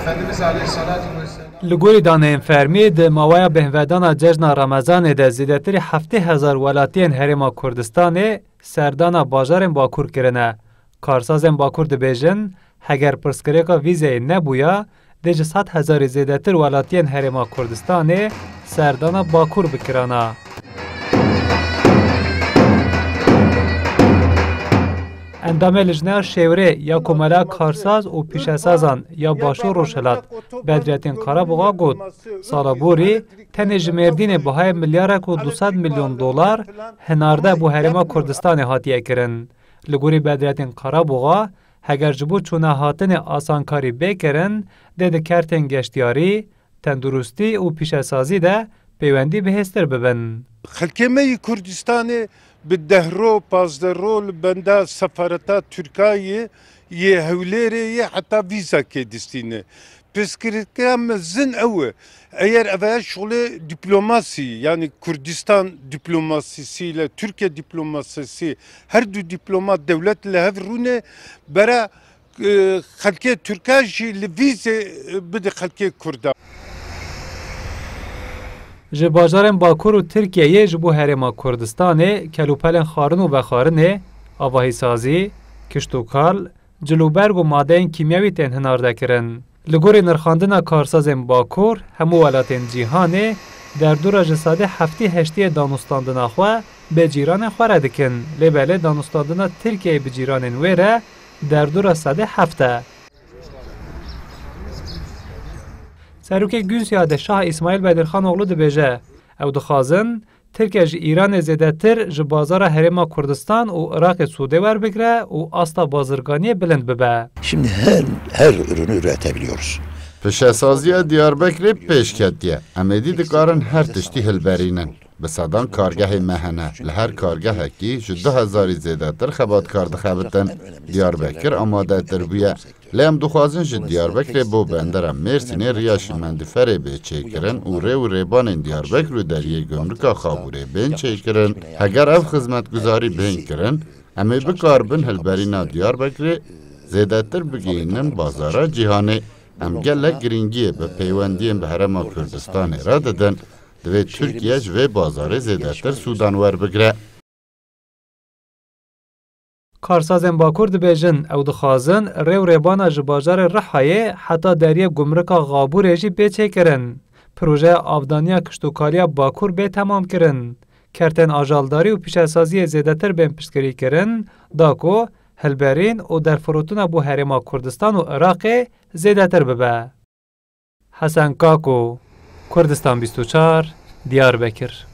Efendimiz Aleyhisselatü Vesselam لگوری دانه فرمی ده موایا بهودانا جشن رمضان ده زیدتری 70,000 ولاتین هرما کردستان سردانا باجارن باکور کرنه. کارسازن باکور ده بیجن هگر پرسکریکا ویزه نبویا ده 100,000 زیدتر ولاتین هرما کردستان سردانا باکور بکرانا. اندام لجنه شوره یا کملا کارساز و پیشسازان یا باشور روشلات بدریتین قرابوغا گود سالا بوری تن جمردین بهای میلیارد و 200 میلیون دلار هنارده بو هرما کردستان هاتیه کرن. لگوری بدریتین قرابوغا هگر جبو چونه هاتن آسانکاری بکرن ده کرتن گشتیاری، تندرستی و پیشسازی ده پیوندی بهستر ببن. خلکمه کردستان بالدهرو بازدرو بندا سفارتا ترکیه یه هولیره یه حتی ویزا که دستینه پس کرکم زن اوه اگر اوه شغل دیپلماسی یعنی کردستان دیپلماسیسی ل ترکیه دیپلماسیسی هر دو دیپلمات دولت لهف رونه برا خلکه ترکیه لویزه بده خلکه کرده ji bajarên Bakur û Tirkiyeyê ji bo herêma Kurdistanê kelûpelên xwarin û vexwarinê, avahîsazî, kiştûkal, cilûberg û madeyên kîmyawî tên hinardekirin. Li gorî nirxandina karsazên Bakur, hemû welatên cîhanê derdora ji sedê heftî heştiyê danûstandina xwe bi cîranên xwe re dikin. Lê belê danûstandina Tirkiyeyê bi cîranên wê re derdora sedê heft e. سروک گوزیا ده شاه اسماعیل بدرخان اغلو دبیجه او دخوازن ترکیه جی ایران زیدتر جی بازار هرما کردستان و عراق سوده ور بگره و asla bazırganiye بلند ببه. Şimdi her ürünü üretebiliyoruz. Peşesazıya Diyarbakır'ı peşketiye. Emedi dikarın her tişti hilberinin. Besadan kargahı mehene. Her kargahı ki 10,000 ziydetir xebatkar dixebitin Diyarbakır amade terbiye. Lem duxwazin ji Diyarbakırê bo bendera Mêrsînê riya şimendiferê bê çêkirin û rê û rêbanên Diyarbakır û deriyê gümrüka Xaburê bên çêkirin. Heger ev xizmetguzarî bên kirin, em ê bikarbin hilberîna Diyarbakırê zêdetir bigihînin bazara cîhanê. Em gelek giringiyê bi peywendiyên bi herêma Kurdistanê re didin, divê Tirkiye ji vê bazarê zêdetir Sudan werbigire. کارسازên Bakur dibêjin ew dixwazin rêw rêbana ji bajarê Rihayê heta deriyê gumrika Xaburê jî bê çêkirin. Projeya avdaniya kiştûkariya Bakur bê temam kirin. Kertên ajaldarî û pîşesaziyê zêdetir bên piştgirî kirin, da ku hilberîn û derfirotina bo herêma Kurdistan û Iraqê zêdetir bibe. Hesen Kako, Kurdistan 24, Diyarbakır.